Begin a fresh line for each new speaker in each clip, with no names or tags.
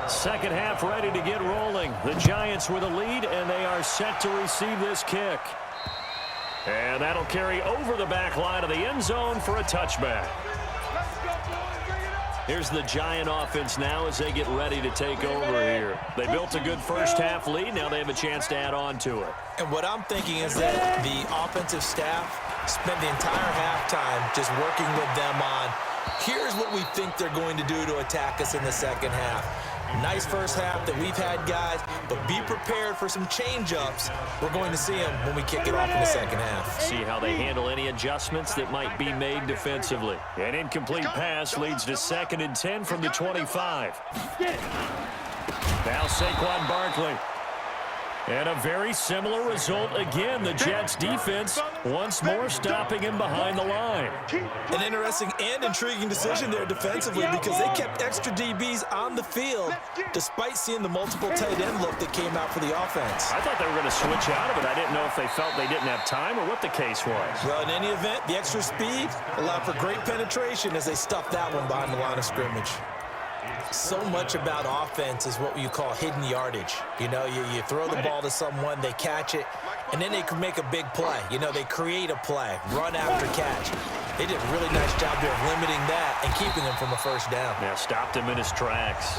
Second half ready to get rolling. The Giants with a lead, and they are set to receive this kick. And that'll carry over the back line of the end zone for a touchback. Here's the Giant offense now as they get ready to take over here. They built a good first half lead. Now they have a chance to add on to it.
And what I'm thinking is that the offensive staff spent the entire halftime just working with them on, here's what we think they're going to do to attack us in the second half. Nice first half that we've had, guys, but be prepared for some change-ups. We're going to see them when we kick it off in the second half.
See how they handle any adjustments that might be made defensively. An incomplete pass leads to 2nd and 10 from the 25. Now Saquon Barkley. And a very similar result again. The Jets defense once more stopping him behind the line.
An interesting and intriguing decision there defensively because they kept extra DBs on the field despite seeing the multiple tight end look that came out for the offense.
I thought they were going to switch out of it. I didn't know if they felt they didn't have time or what the case was.
Well, in any event, the extra speed allowed for great penetration as they stuffed that one behind the line of scrimmage. So much about offense is what you call hidden yardage. You know, you throw the ball to someone, they catch it, and then they can make a big play. You know, they create a play, run after catch. They did a really nice job there of limiting that and keeping him from a first down.
Now stopped him in his tracks.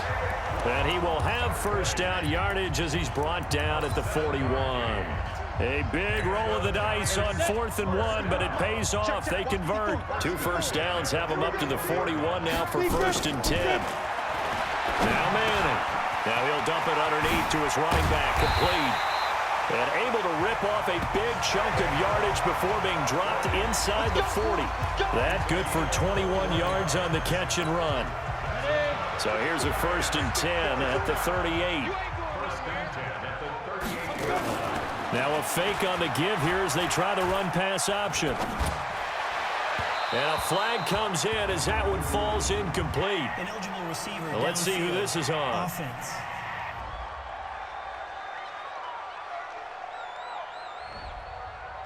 And he will have first down yardage as he's brought down at the 41. A big roll of the dice on 4th and 1, but it pays off. They convert. 2 first downs have them up to the 41 now for 1st and 10. Now Manning. Now he'll dump it underneath to his running back, complete. And able to rip off a big chunk of yardage before being dropped inside the 40. That good for 21 yards on the catch and run. So here's a 1st and 10 at the 38. Now a fake on the give here as they try the run-pass option. And a flag comes in as that one falls incomplete.
Ineligible receiver.
Well, let's see who this is on.
Offense.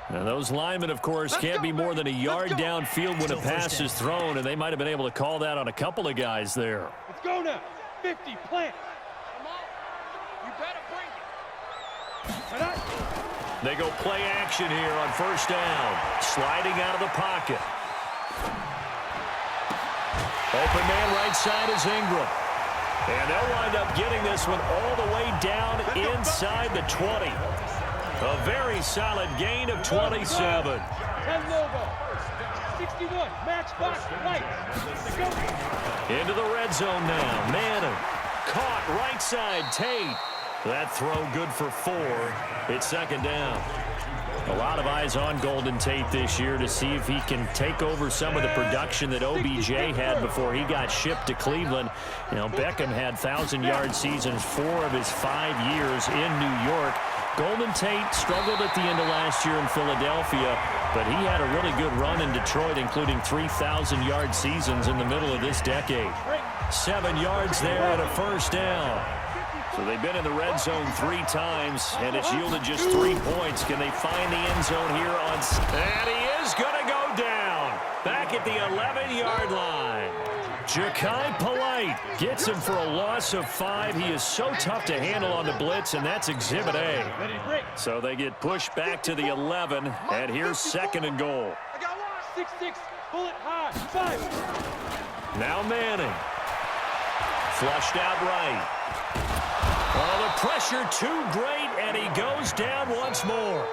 Now those linemen, of course, can't be more than a yard downfield when a pass is thrown, and they might have been able to call that on a couple of guys there.
Let's go now. 50, plant. Come on. You better bring it.
They go play action here on 1st down. Sliding out of the pocket. Open man right side is Ingram. And they'll wind up getting this one all the way down inside the 20. A very solid gain of 27.
10 logo. 61, match box, right. Go.
Into the red zone now. Manning caught right side. Tate. That throw good for 4. It's 2nd down. A lot of eyes on Golden Tate this year to see if he can take over some of the production that OBJ had before he got shipped to Cleveland. You know, Beckham had 1,000-yard seasons 4 of his 5 years in New York. Golden Tate struggled at the end of last year in Philadelphia, but he had a really good run in Detroit, including 3,000-yard seasons in the middle of this decade. 7 yards there and a 1st down. So they've been in the red zone 3 times, and it's yielded just 3 points. Can they find the end zone here on... And he is going to go down. Back at the 11-yard line. Ja'Kai Polite gets him for a loss of 5. He is so tough to handle on the blitz, and that's Exhibit A. So they get pushed back to the 11, and here's 2nd and goal.
6-6, pull it high, 5.
Now Manning. Flushed out right. Oh, the pressure too great, and he goes down once more.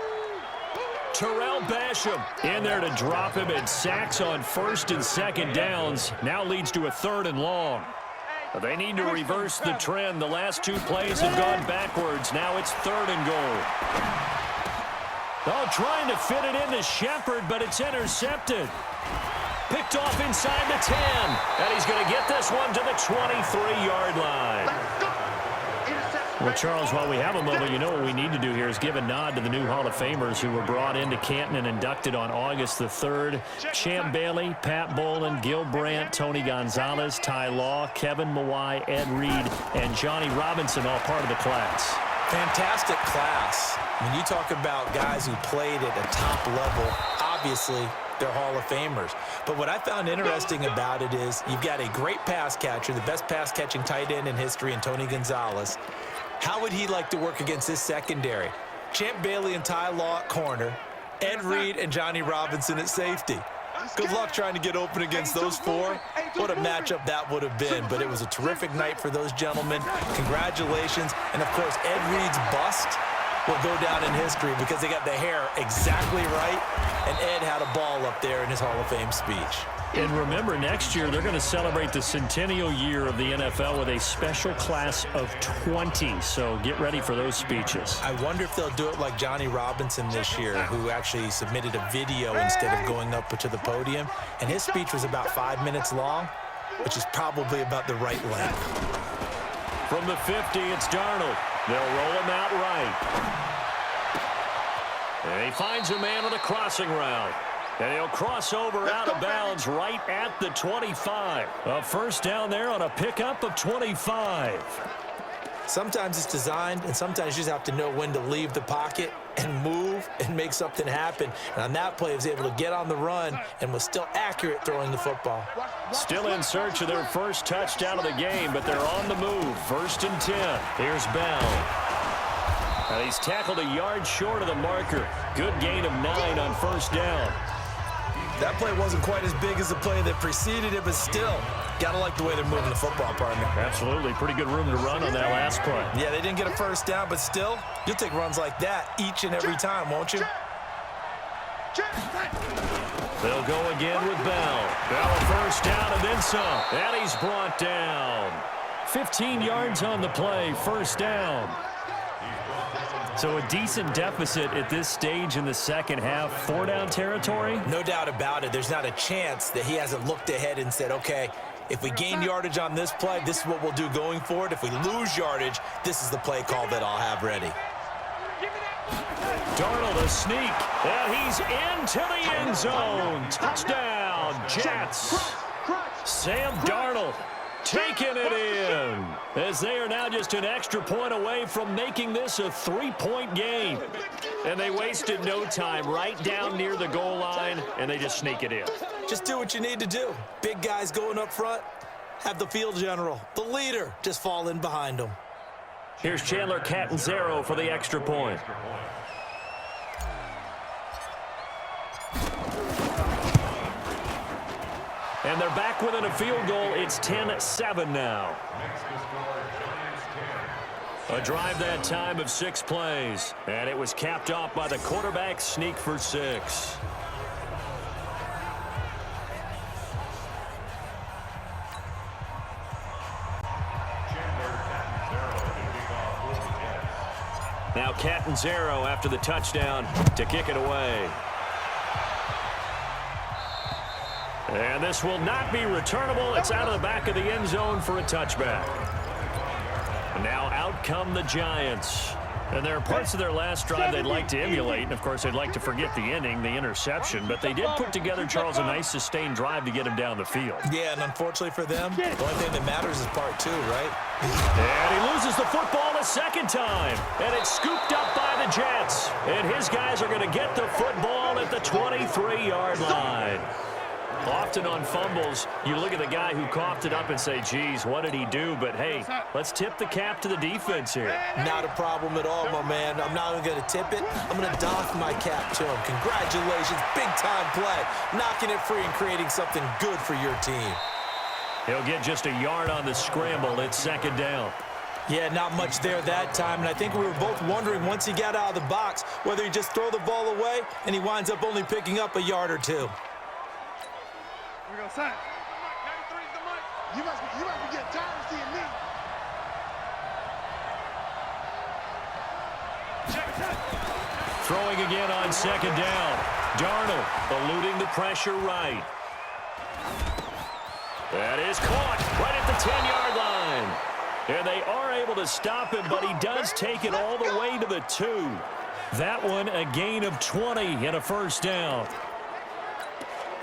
Terrell Basham in there to drop him, and sacks on 1st and 2nd downs. Now leads to a 3rd and long. They need to reverse the trend. The last 2 plays have gone backwards. Now it's 3rd and goal. Oh, trying to fit it into Shepard, but it's intercepted. Picked off inside the 10, and he's going to get this one to the 23-yard line. Well, Charles, while we have a moment, you know what we need to do here is give a nod to the new Hall of Famers who were brought into Canton and inducted on August the 3rd. Champ Bailey, Pat Bolin, Gil Brandt, Tony Gonzalez, Ty Law, Kevin Mawai, Ed Reed, and Johnny Robinson, all part of the class.
Fantastic class. When you talk about guys who played at a top level, obviously they're Hall of Famers. But what I found interesting about it is you've got a great pass catcher, the best pass-catching tight end in history, in Tony Gonzalez. How would he like to work against this secondary? Champ Bailey and Ty Law at corner, Ed Reed and Johnny Robinson at safety. Good luck trying to get open against those four. What a matchup that would have been. But it was a terrific night for those gentlemen. Congratulations. And, of course, Ed Reed's bust will go down in history because they got the hair exactly right. And Ed had a ball up there in his Hall of Fame speech.
And remember, next year they're going to celebrate the centennial year of the NFL with a special class of 20. So get ready for those speeches.
I wonder if they'll do it like Johnny Robinson this year, who actually submitted a video instead of going up to the podium. And his speech was about 5 minutes long, which is probably about the right length.
From the 50, it's Darnold. They'll roll him out right. And he finds a man on a crossing route. And he'll cross over out of bounds right at the 25. A first down there on a pickup of 25.
Sometimes it's designed, and sometimes you just have to know when to leave the pocket and move and make something happen. And on that play, he was able to get on the run and was still accurate throwing the football.
Still in search of their first touchdown of the game, but they're on the move. 1st and 10. Here's Bell. And he's tackled a yard short of the marker. Good gain of 9 on first down.
That play wasn't quite as big as the play that preceded it, but still, got to like the way they're moving the football, partner.
Absolutely. Pretty good room to run on that last play.
Yeah, they didn't get a first down, but still, you'll take runs like that each and every time, won't you?
They'll go again with Bell. Bell a first down and then some. And he's brought down. 15 yards on the play, first down. So a decent deficit at this stage in the second half. 4-down territory?
No doubt about it. There's not a chance that he hasn't looked ahead and said, okay, if we gain yardage on this play, this is what we'll do going forward. If we lose yardage, this is the play call that I'll have ready.
Darnold a sneak, and he's into the end zone. Touchdown, Jets. Sam Darnold taking it in, as they are now just an extra point away from making this a 3-point game. And they wasted no time, right down near the goal line, and they just sneak it in.
Just do what you need to do. Big guys going up front, have the field general, the leader, just fall in behind them.
Here's Chandler Catanzaro for the extra point. And they're back within a field goal. It's 10-7 now. A drive that time of 6 plays. And it was capped off by the quarterback sneak for 6. Now Catanzaro after the touchdown to kick it away. And this will not be returnable. It's out of the back of the end zone for a touchback. And now out come the Giants. And there are parts of their last drive they'd like to emulate. And, of course, they'd like to forget the inning, the interception. But they did put together, Charles, a nice sustained drive to get him down the field.
Yeah, and unfortunately for them, the only thing that matters is part 2, right?
And he loses the football a second time. And it's scooped up by the Jets. And his guys are going to get the football at the 23-yard line. Often on fumbles, you look at the guy who coughed it up and say, geez, what did he do? But, hey, let's tip the cap to the defense here.
Not a problem at all, my man. I'm not even going to tip it. I'm going to doff my cap to him. Congratulations. Big-time play. Knocking it free and creating something good for your team.
He'll get just a yard on the scramble. It's 2nd down.
Yeah, not much there that time. And I think we were both wondering once he got out of the box whether he just throw the ball away and he winds up only picking up a yard or 2.
We go, son. 93's the mic. You must be getting tired of seeing me.
Throwing again on 2nd down. Darnold eluding the pressure right. That is caught right at the 10-yard line. And they are able to stop him, but he does take it all the way to the 2. That one a gain of 20 and a first down.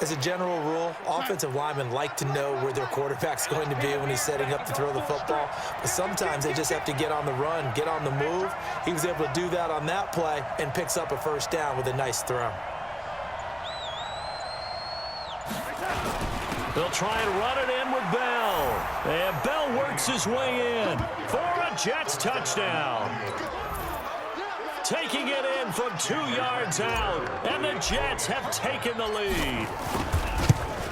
As a general rule, offensive linemen like to know where their quarterback's going to be when he's setting up to throw the football. But sometimes they just have to get on the run, get on the move. He was able to do that on that play and picks up a first down with a nice throw.
They'll try and run it in with Bell. And Bell works his way in for a Jets touchdown. Taking it in from 2 yards out, and the Jets have taken the lead.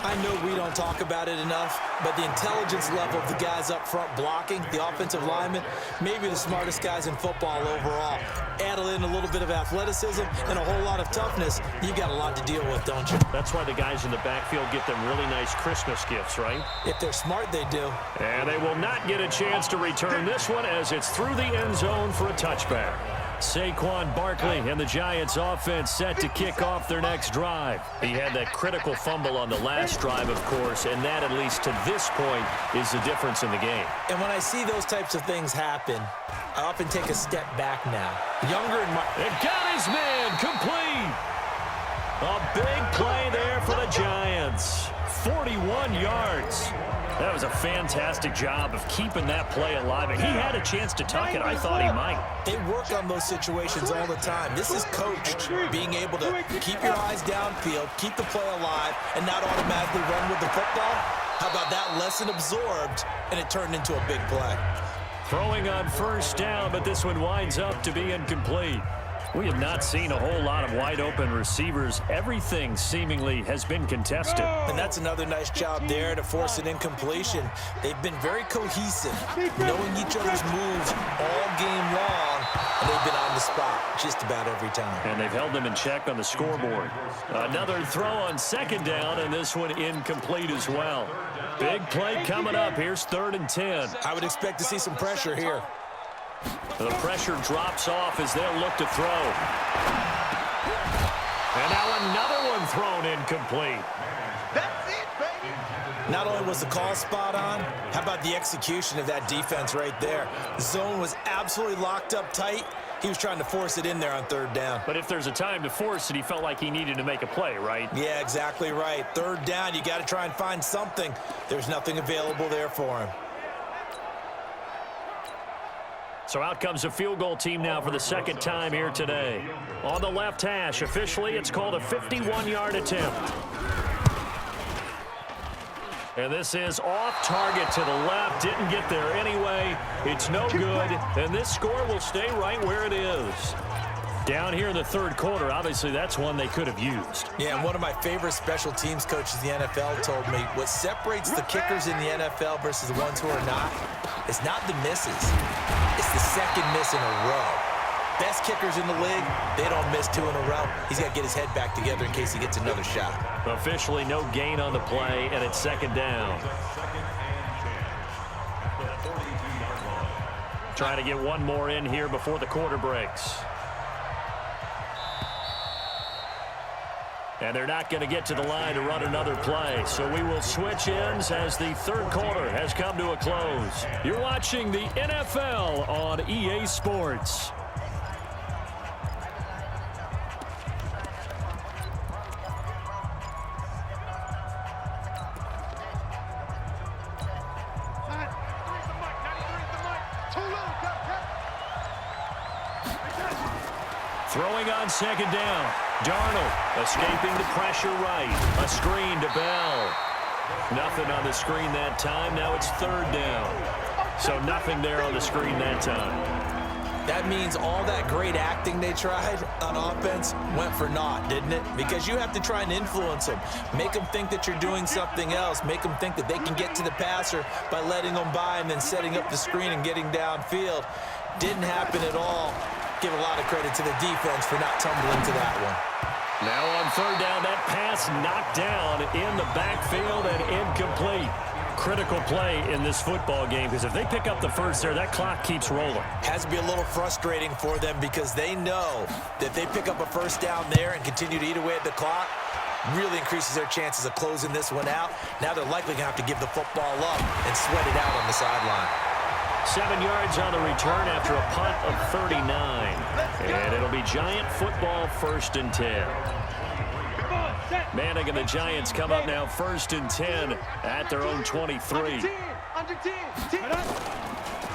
I know we don't talk about it enough, but the intelligence level of the guys up front blocking, the offensive linemen, maybe the smartest guys in football overall. Add in a little bit of athleticism and a whole lot of toughness, you got a lot to deal with, don't you?
That's why the guys in the backfield get them really nice Christmas gifts, right?
If they're smart, they do.
And they will not get a chance to return this one as it's through the end zone for a touchback. Saquon Barkley and the Giants offense set to kick off their next drive. He had that critical fumble on the last drive, of course, and that, at least to this point, is the difference in the game.
And when I see those types of things happen, I often take a step back now. Younger in my...
It got his man complete. A big play there for the Giants. 41 yards. That was a fantastic job of keeping that play alive. And he had a chance to tuck it. I thought he might.
They work on those situations all the time. This is coached, being able to keep your eyes downfield, keep the play alive, and not automatically run with the football. How about that lesson absorbed, and it turned into a big play?
Throwing on first down, but this one winds up to be incomplete. We have not seen a whole lot of wide-open receivers. Everything seemingly has been contested.
And that's another nice job there to force an incompletion. They've been very cohesive, knowing each other's moves all game long, and they've been on the spot just about every time.
And they've held them in check on the scoreboard. Another throw on second down, and this one incomplete as well. Big play coming up. Here's 3rd and 10.
I would expect to see some pressure here.
The pressure drops off as they'll look to throw. And now another one thrown incomplete.
That's it, baby.
Not only was the call spot on, how about the execution of that defense right there? The zone was absolutely locked up tight. He was trying to force it in there on 3rd down.
But if there's a time to force it, he felt like he needed to make a play, right?
Yeah, exactly right. 3rd down, you got to try and find something. There's nothing available there for him.
So out comes a field goal team now for the second time here today. On the left hash, officially, it's called a 51-yard attempt. And this is off target to the left. Didn't get there anyway. It's no good. And this score will stay right where it is. Down here in the 3rd quarter, obviously that's one they could have used.
Yeah, and one of my favorite special teams coaches in the NFL told me what separates the kickers in the NFL versus the ones who are not is not the misses. It's the second miss in a row. Best kickers in the league, they don't miss 2 in a row. He's got to get his head back together in case he gets another shot.
Officially no gain on the play, and it's 2nd down. Trying to get one more in here before the quarter breaks. And they're not going to get to the line to run another play. So we will switch ends as the 3rd quarter has come to a close. You're watching the NFL on EA Sports. Throwing on 2nd down. Darnold escaping the pressure right. A screen to Bell. Nothing on the screen that time. Now it's 3rd down. So nothing there on the screen that time.
That means all that great acting they tried on offense went for naught, didn't it? Because you have to try and influence them. Make them think that you're doing something else. Make them think that they can get to the passer by letting them by and then setting up the screen and getting downfield. Didn't happen at all. Give a lot of credit to the defense for not tumbling to that one.
Now on 3rd down, that pass knocked down in the backfield and incomplete. Critical play in this football game because if they pick up the first there, that clock keeps rolling.
Has to be a little frustrating for them because they know that they pick up a 1st down there and continue to eat away at the clock, really increases their chances of closing this one out. Now they're likely going to have to give the football up and sweat it out on the sideline.
7 yards on the return after a punt of 39. And it'll be Giant football, 1st and 10. Manning and the Giants come up now 1st and 10 at their own 23.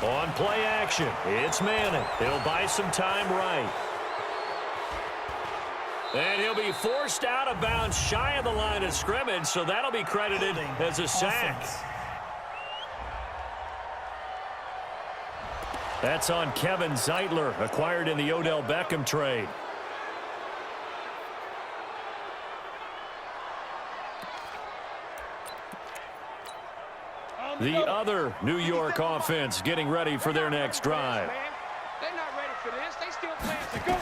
On play action, it's Manning. He'll buy some time right. And he'll be forced out of bounds shy of the line of scrimmage, so that'll be credited as a sack. That's on Kevin Zeitler, acquired in the Odell Beckham trade. The other New York offense getting ready for their next drive.
They're not ready for this. They still playing to go.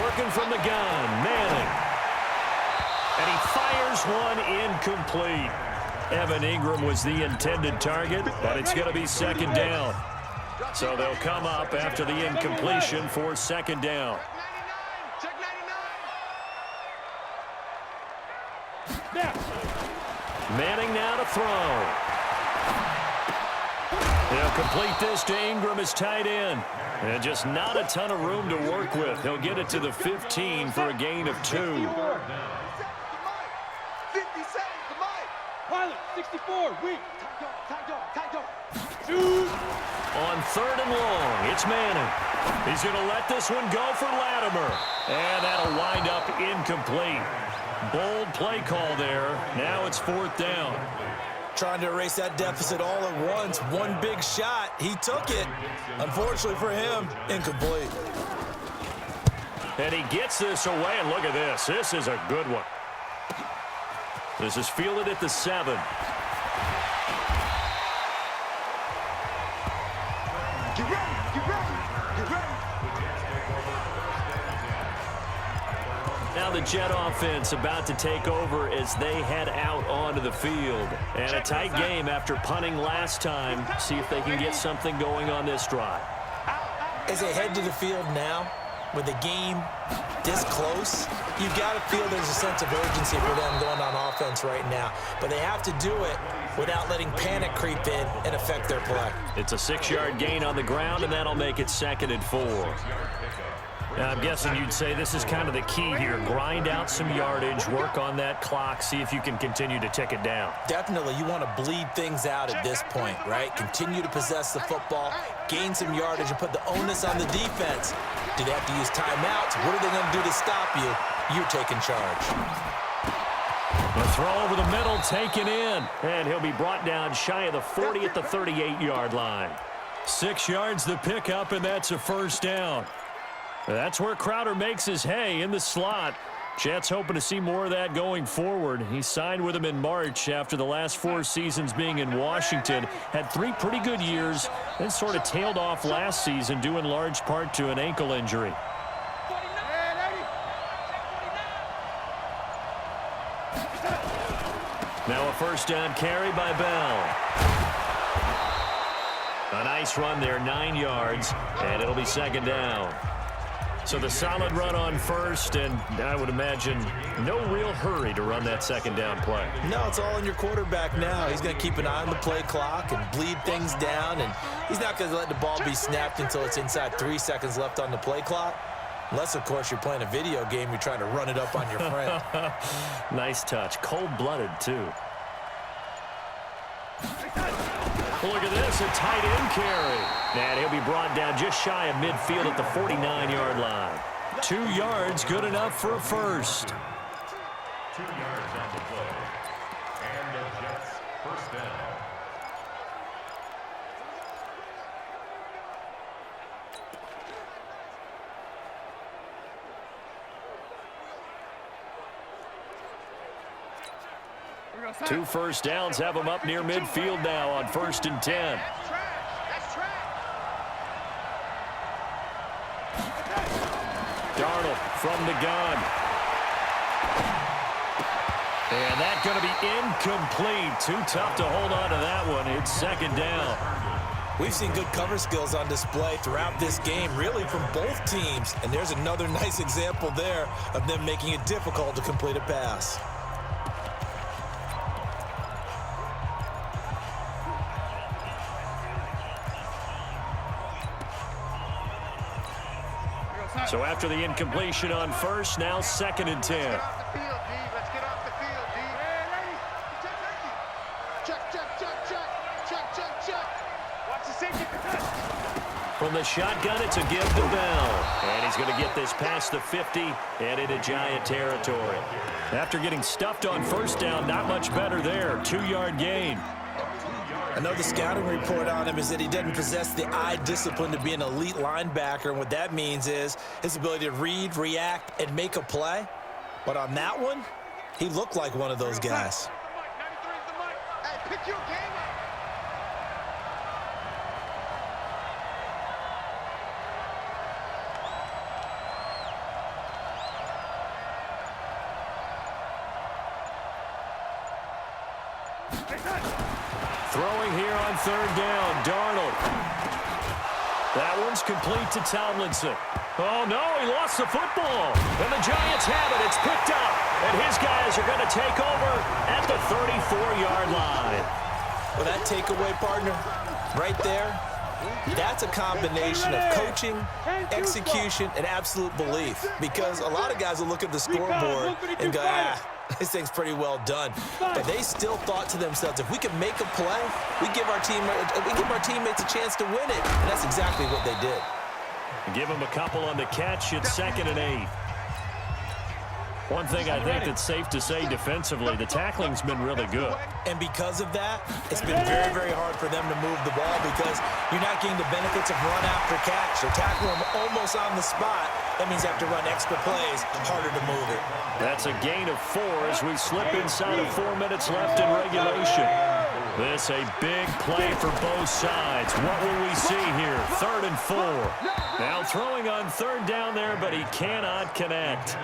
Working from the gun, Manning. And he fires one incomplete. Evan Ingram was the intended target, but it's going to be second down. So they'll come up after the incompletion for second down.
Check 99.
Manning now to throw. He'll complete this to Ingram as tight end. And just not a ton of room to work with. He'll get it to the 15 for a gain of 2.
57, Pilot, 64, weak. Tight dog. Shoot.
On third and long, it's Manning. He's going to let this one go for Latimer. And that'll wind up incomplete. Bold play call there. Now it's fourth down.
Trying to erase that deficit all at once. One big shot. He took it. Unfortunately for him, incomplete.
And he gets this away, and look at this. This is a good one. This is fielded at the 7.
Get ready.
Now the Jet offense about to take over as they head out onto the field. And a tight game after punting last time. See if they can get something going on this drive.
As they head to the field now, with the game this close, you've got to feel there's a sense of urgency for them going on offense right now. But they have to do it without letting panic creep in and affect their play.
It's a 6-yard gain on the ground, and that'll make it 2nd and 4. Now, I'm guessing you'd say this is kind of the key here. Grind out some yardage, work on that clock, see if you can continue to tick it down.
Definitely, you want to bleed things out at this point, right? Continue to possess the football, gain some yardage, and put the onus on the defense. Do they have to use timeouts? What are they going to do to stop you? You're taking charge.
The throw over the middle, taken in. And he'll be brought down shy of the 40 at the 38-yard line. 6 yards the pickup, and that's a first down. That's where Crowder makes his hay in the slot. Jets hoping to see more of that going forward. He signed with them in March after the last 4 seasons being in Washington. Had 3 pretty good years, then sort of tailed off last season due in large part to an ankle injury. Now a first down carry by Bell. A nice run there, 9 yards, and it'll be second down. So the solid run on first, and I would imagine no real hurry to run that second down play.
No, it's all in your quarterback now. He's going to keep an eye on the play clock and bleed things down, and he's not going to let the ball be snapped until it's inside 3 seconds left on the play clock. Unless, of course, you're playing a video game, you're trying to run it up on your friend.
Nice touch. Cold-blooded, too. Look at this, a tight end carry. And he'll be brought down just shy of midfield at the 49-yard line. 2 yards, good enough for a first.
2 yards on the play. And the Jets first down.
Two first downs have them up near midfield now on 1st and 10. Darnold from the gun. And that's going to be incomplete. Too tough to hold on to that one. It's second down.
We've seen good cover skills on display throughout this game, really from both teams. And there's another nice example there of them making it difficult to complete a pass.
So after the incompletion on first, now 2nd and 10.
Let's get off the field, D. Check. Watch the safety.
From the shotgun, it's a give to Bell. And he's going to get this past the 50 and into Giant territory. After getting stuffed on first down, not much better there. 2-yard gain.
I know the scouting report on him is that he doesn't possess the eye discipline to be an elite linebacker, and what that means is his ability to read, react, and make a play. But on that one, he looked like one of those guys.
Hey, pick your game up.
Throwing here on third down, Darnold. That one's complete to Tomlinson. Oh, no, he lost the football. And the Giants have it. It's picked up. And his guys are going to take over at the 34-yard line.
Well, that takeaway, partner, right there, that's a combination of coaching, execution, and absolute belief. Because a lot of guys will look at the scoreboard and go, this thing's pretty well done. But they still thought to themselves, if we can make a play, we give our teammates a chance to win it. And that's exactly what they did.
Give him a couple on the catch. It's 2nd and 8. One thing I think that's safe to say defensively, the tackling's been really good.
And because of that, it's been very, very hard for them to move the ball because you're not getting the benefits of run after catch. They're tackling them almost on the spot. That means you have to run extra plays, harder to move it.
That's a gain of 4 as we slip inside of 4 minutes left in regulation. This a big play for both sides. What will we see here? 3rd and 4. Now throwing on third down there, but he cannot connect.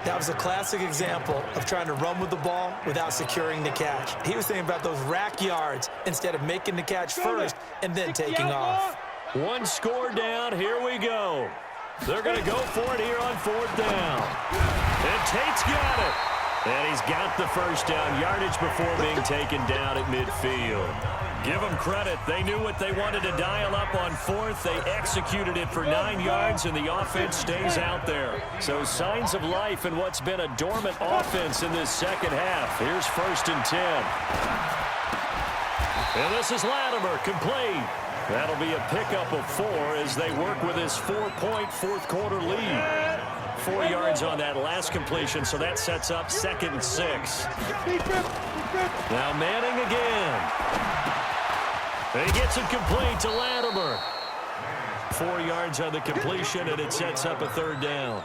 That was a classic example of trying to run with the ball without securing the catch. He was thinking about those rack yards instead of making the catch first and then taking off.
One score down. Here we go. They're going to go for it here on 4th down. And Tate's got it. And he's got the first down yardage before being taken down at midfield. Give them credit. They knew what they wanted to dial up on 4th. They executed it for 9 yards, and the offense stays out there. So signs of life in what's been a dormant offense in this second half. Here's 1st and 10. And this is Latimer, complete. That'll be a pickup of 4 as they work with his 4-point fourth-quarter lead. 4 yards on that last completion, so that sets up 2nd and 6. Now Manning again. He gets it complete to Latimer. 4 yards on the completion, and it sets up a 3rd down.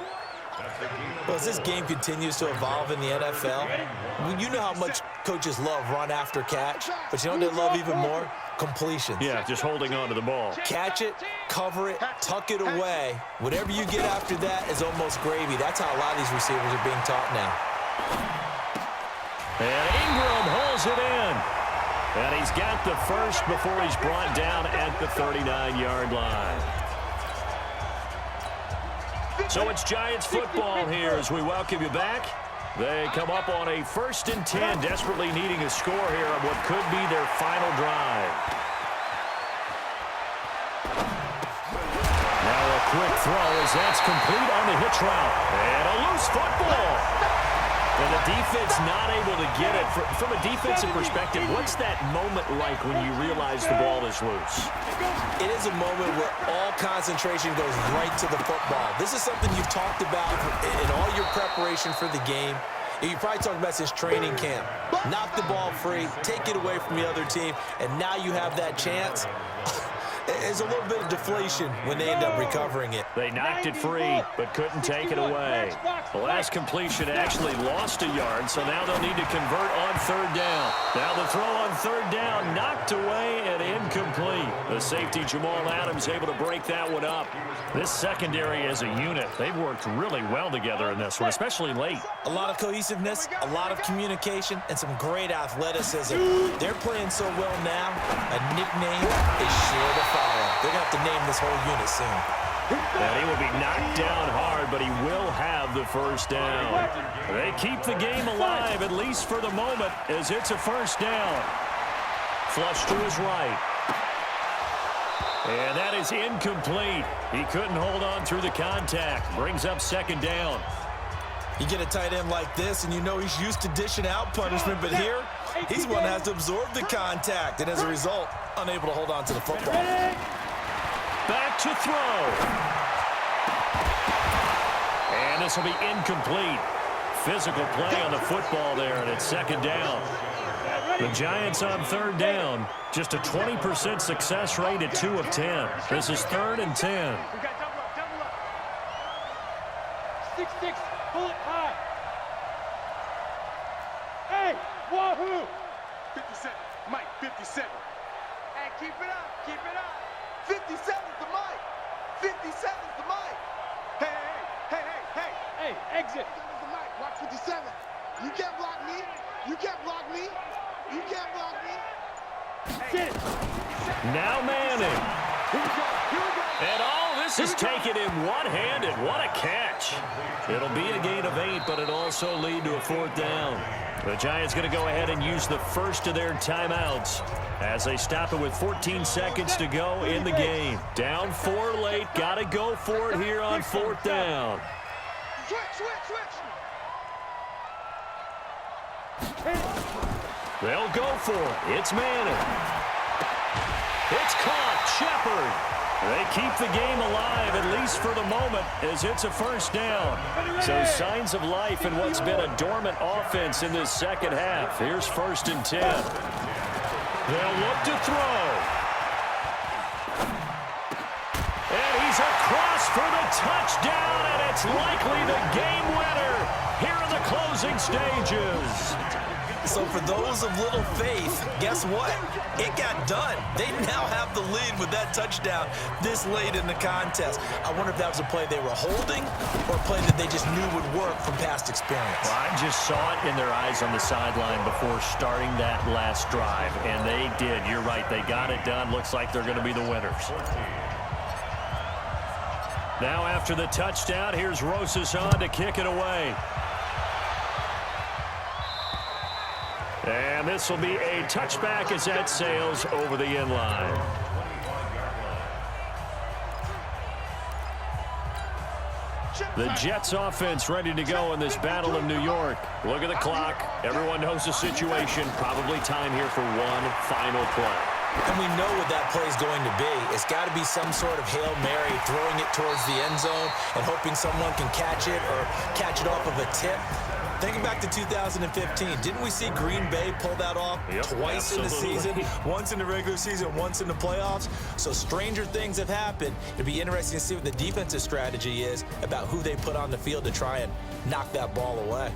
Well, as this game continues to evolve in the NFL, you know how much coaches love run after catch, but you know what they love even more? Completions.
Yeah, just holding on to the ball.
Catch it, cover it, tuck it away. Whatever you get after that is almost gravy. That's how a lot of these receivers are being taught now.
And Ingram holds it in. And he's got the first before he's brought down at the 39-yard line. So it's Giants football here as we welcome you back. They come up on a 1st and 10, desperately needing a score here on what could be their final drive. Now a quick throw as that's complete on the hitch route. And a loose football. And the defense not able to get it. From a defensive perspective, what's that moment like when you realize the ball is loose?
It is a moment where all concentration goes right to the football. This is something you've talked about in all your preparation for the game. You probably talked about since training camp. Knock the ball free, take it away from the other team, and now you have that chance. There's a little bit of deflation when they end up recovering it.
They knocked it free, but couldn't take it away. The last completion actually lost a yard, so now they'll need to convert on 3rd down. Now the throw on 3rd down, knocked away and incomplete. The safety, Jamal Adams, able to break that one up. This secondary as a unit, they've worked really well together in this one, especially late.
A lot of cohesiveness, a lot of communication, and some great athleticism. They're playing so well now, a nickname is sure to follow. They're going to have to name this whole unit soon.
And he will be knocked down hard, but he will have the first down. They keep the game alive, at least for the moment, as it's a first down. Flush to his right. And that is incomplete. He couldn't hold on through the contact. Brings up 2nd down.
You get a tight end like this, and you know he's used to dishing out punishment, but here, he's one that has to absorb the contact, and as a result, unable to hold on to the football.
back to throw. And this will be incomplete. Physical play on the football there, and it's second down. The Giants on third down. Just a 20% success rate at 2 of 10. This is 3rd and 10.
We got double up, double up. 6-6, pull it high. Hey, wahoo!
57, Mike, 57.
Hey, keep it up, keep it up.
57's the Mike. 57's the Mike. Hey, hey, hey, hey, hey.
Hey, exit.
57's the Mike. Watch 57. You can't block me. You can't block me. You can't block me.
Sit.
Now Manning.
Here we go, here we go.
And all this is taken in one-handed. What a catch. It'll be a gain of 8, but it'll also lead to a 4th down. The Giants going to go ahead and use the first of their timeouts as they stop it with 14 seconds to go in the game. Down 4 late. Got to go for it here on 4th down.
Switch, switch, switch.
They'll go for it. It's Manning. It's caught. Shepard. They keep the game alive, at least for the moment, as it's a 1st down. So signs of life in what's been a dormant offense in this second half. Here's 1st and 10. They'll look to throw. And he's across for the touchdown, and it's likely the game winner here in the closing stages.
So for those of little faith, guess what? It got done. They now have the lead with that touchdown this late in the contest. I wonder if that was a play they were holding or a play that they just knew would work from past experience.
Well, I just saw it in their eyes on the sideline before starting that last drive, and they did. You're right. They got it done. Looks like they're going to be the winners. Now after the touchdown, here's Rosas on to kick it away. And this will be a touchback as that sails over the end line. The Jets offense ready to go in this battle of New York. Look at the clock. Everyone knows the situation. Probably time here for one final play.
And we know what that play is going to be. It's got to be some sort of Hail Mary, throwing it towards the end zone and hoping someone can catch it or catch it off of a tip. Thinking back to 2015, didn't we see Green Bay pull that off twice in the season? Once in the regular season, once in the playoffs. So stranger things have happened. It'd be interesting to see what the defensive strategy is about who they put on the field to try and knock that ball away.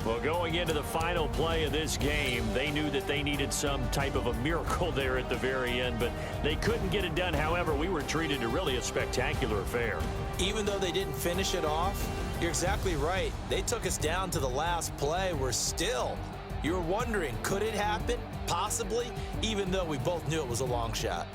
Well, going into the final play of this game, they knew that they needed some type of a miracle there at the very end, but they couldn't get it done. However, we were treated to really a spectacular affair.
Even though they didn't finish it off, you're exactly right. They took us down to the last play. You were wondering, could it happen? Possibly, even though we both knew it was a long shot.